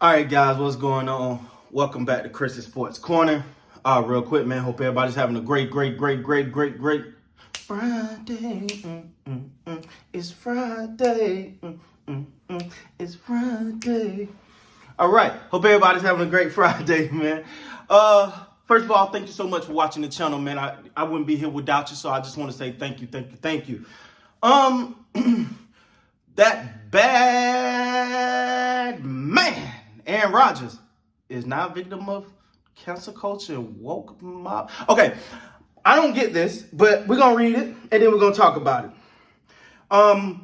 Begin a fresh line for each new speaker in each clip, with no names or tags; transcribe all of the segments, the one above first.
All right, guys, what's going on? Welcome back to Chris's Sports Corner. Real quick, man. Hope everybody's having a great Friday. It's Friday. It's Friday. All right. Hope everybody's having a great Friday, man. First of all, thank you so much for watching the channel, man. I wouldn't be here without you, so I just want to say thank you. That bad man, Aaron Rodgers, is now a victim of cancel culture woke mob. Okay, I don't get this, but we're gonna read it and then we're gonna talk about it.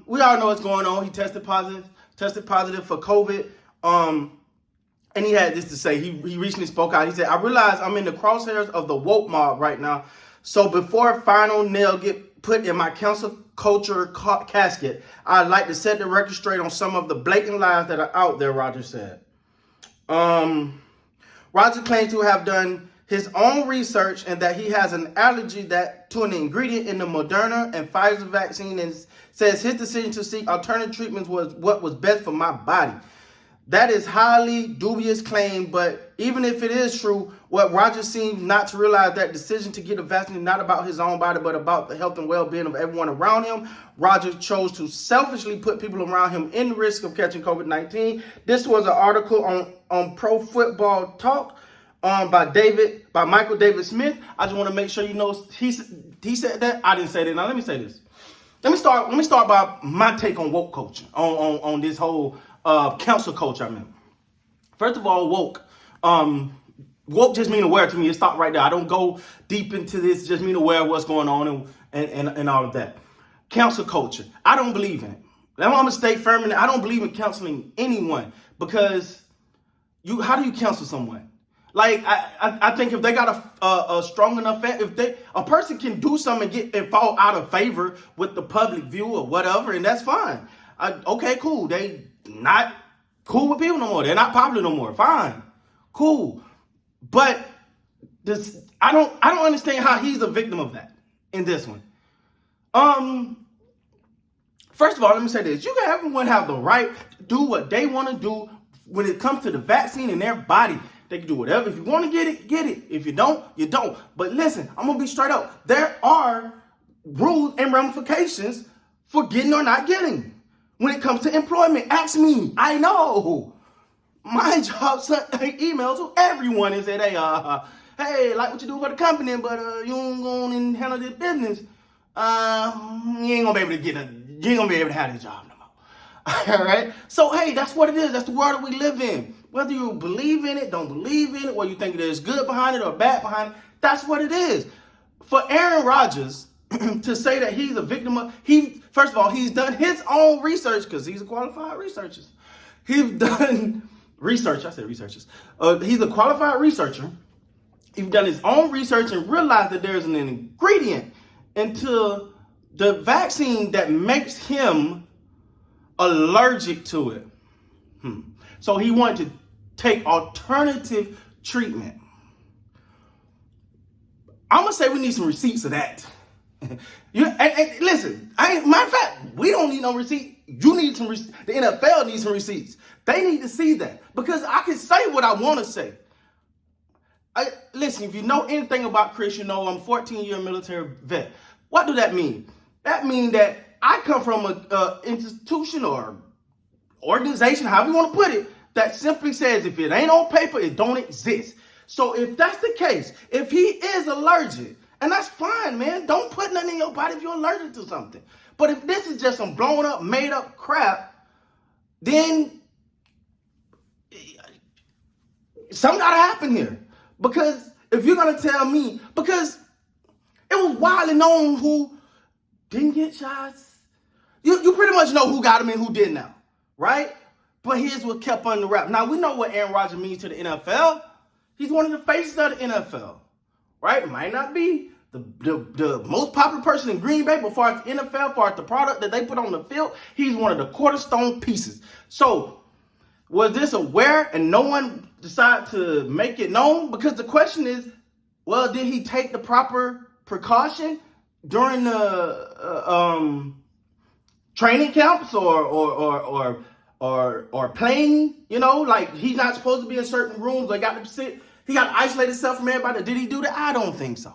We all know what's going on. He tested positive for COVID. And he had this to say. He recently spoke out. He said, "I realize I'm in the crosshairs of the woke mob right now. So before final nail get put in my cancel culture casket, I'd like to set the record straight on some of the blatant lies that are out there," Rodgers said. Rodgers claims to have done his own research and that he has an allergy to an ingredient in the Moderna and Pfizer vaccine, and says his decision to seek alternative treatments was what was best for my body. That is highly dubious claim, but even if it is true, what Rodgers seems not to realize that decision to get a vaccine is not about his own body, but about the health and well-being of everyone around him. Rodgers chose to selfishly put people around him in risk of catching COVID-19. This was an article on Pro Football Talk by Michael David Smith. I just want to make sure you know he said that. I didn't say that. Now let me say this. Let me start by my take on woke culture, on this whole cancel culture. I mean, first of all, woke just mean aware to me. It stopped right there. I don't go deep into this. Just mean aware of what's going on and all of that. Cancel culture, I don't believe in it. I'm gonna stay firm in it. I don't believe in canceling anyone, because how do you cancel someone? Like I think if they got a strong enough, a person can do something and fall out of favor with the public view or whatever, and that's fine. Okay, cool. They not cool with people no more. They're not popular no more. Fine, cool. But I don't understand how he's a victim of that in this one. First of all, let me say this: everyone have the right to do what they want to do when it comes to the vaccine in their body. They can do whatever. If you want to get it, get it. If you don't, you don't. But listen, I'm gonna be straight up. There are rules and ramifications for getting or not getting. When it comes to employment, ask me. I know. My job sent emails to everyone and said, hey, like what you do for the company, but you don't go on and handle this business. You ain't gonna be able to have this job no more. All right. So hey, that's what it is. That's the world that we live in. Whether you believe in it, don't believe in it, whether you think there's good behind it or bad behind it, that's what it is. For Aaron Rodgers to say that he's a victim of, first of all, he's done his own research, because he's a qualified researcher. He's done research. I said researchers. He's a qualified researcher. He's done his own research and realized that there's an ingredient into the vaccine that makes him allergic to it. So he wanted to take alternative treatment. I'm gonna say we need some receipts of that. Listen, matter of fact, we don't need no receipt. You need some receipts. The NFL needs some receipts. They need to see that, because I can say what I want to say. Listen, if you know anything about Chris, you know I'm a 14-year military vet. What do that mean? That means that I come from an institution or organization, however you want to put it, that simply says if it ain't on paper, it don't exist. So if that's the case, if he is allergic, and that's fine, man. Don't put nothing in your body if you're allergic to something. But if this is just some blown up, made up crap, then something gotta happen here. Because if you're gonna tell me, because it was widely known who didn't get shots. You pretty much know who got them and who didn't now, right? But here's what kept on the wrap. Now we know what Aaron Rodgers means to the NFL. He's one of the faces of the NFL. Right? Might not be the most popular person in Green Bay, but far as the NFL, far as the product that they put on the field, he's one of the cornerstone pieces. So, was this aware and no one decided to make it known? Because the question is, well, did he take the proper precaution during the training camps or or playing, like he's not supposed to be in certain rooms. He got to isolate himself from everybody. Did he do that? I don't think so.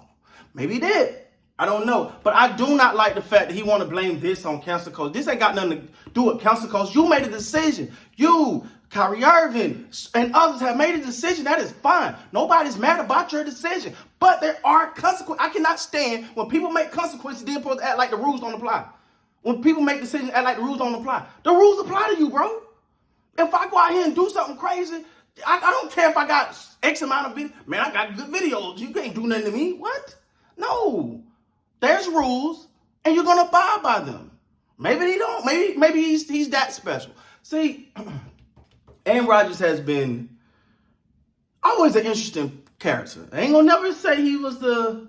Maybe he did. I don't know. But I do not like the fact that he want to blame this on cancel culture. This ain't got nothing to do with cancel culture. You made a decision. You, Kyrie Irving, and others have made a decision. That is fine. Nobody's mad about your decision. But there are consequences. I cannot stand when people make consequences, they're supposed to act like the rules don't apply. When people make decisions, act like the rules don't apply. The rules apply to you, bro. If I go out here and do something crazy, I don't care if I got X amount of videos. Man, I got good videos. You can't do nothing to me. What? No. There's rules, and you're going to abide by them. Maybe he don't. Maybe he's that special. See, Aaron Rodgers has been always an interesting character. I ain't going to never say he was the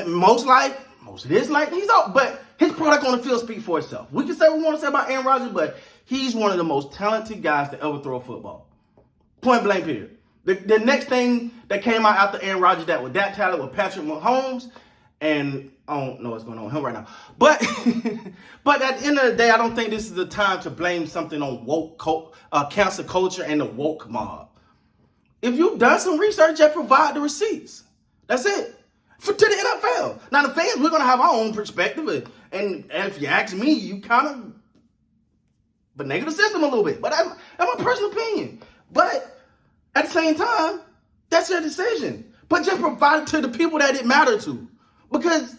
most of this he's out, but his product on the field speaks for itself. We can say what we want to say about Aaron Rodgers, but he's one of the most talented guys to ever throw a football. Point blank period. The next thing that came out after Aaron Rodgers that was that talent was Patrick Mahomes, and I don't know what's going on with him right now. But but at the end of the day, I don't think this is the time to blame something on cancel culture and the woke mob. If you've done some research, just provide the receipts. That's it. To the NFL. Now, the fans, we're going to have our own perspective. And if you ask me, you kind of benega the system a little bit. But that's my personal opinion. But at the same time, that's your decision. But just provide it to the people that it matters to. Because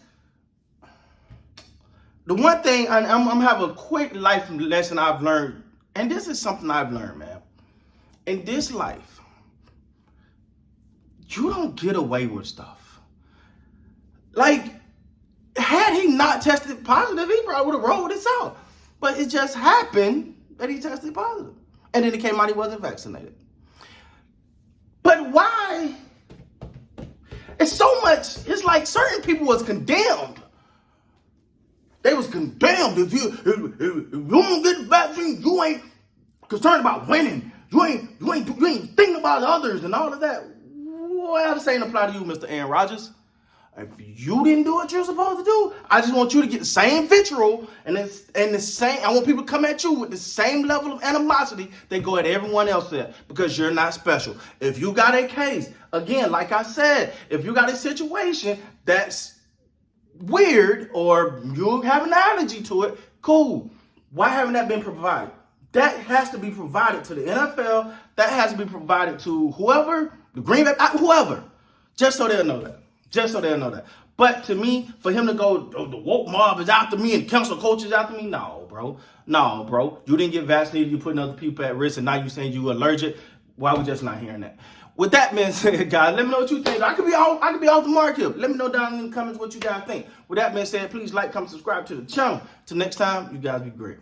the one thing, I'm having a quick life lesson I've learned. And this is something I've learned, man. In this life, you don't get away with stuff. Like, had he not tested positive, he probably would have rolled this out. But it just happened that he tested positive. And then it came out he wasn't vaccinated. But why? It's so much, it's like certain people was condemned. They was condemned. If you don't get the vaccine, you ain't concerned about winning. You ain't thinking about others and all of that. Well, this ain't apply to you, Mr. Aaron Rodgers. If you didn't do what you're supposed to do, I just want you to get the same vitriol and the same. I want people to come at you with the same level of animosity they go at everyone else there, because you're not special. If you got a case, again, like I said, if you got a situation that's weird or you have an allergy to it, cool. Why haven't that been provided? That has to be provided to the NFL. That has to be provided to whoever, the Green Bay, whoever, just so they'll know that. Just so they'll know that. But to me, for him to go, oh, the woke mob is after me and cancel culture is after me, no, bro. No, bro. You didn't get vaccinated. You're putting other people at risk, and now you're saying you're allergic. Why we just not hearing that? With that being said, guys, let me know what you think. I could be off the mark here. Let me know down in the comments what you guys think. With that being said, please like, comment, subscribe to the channel. Till next time, you guys be great.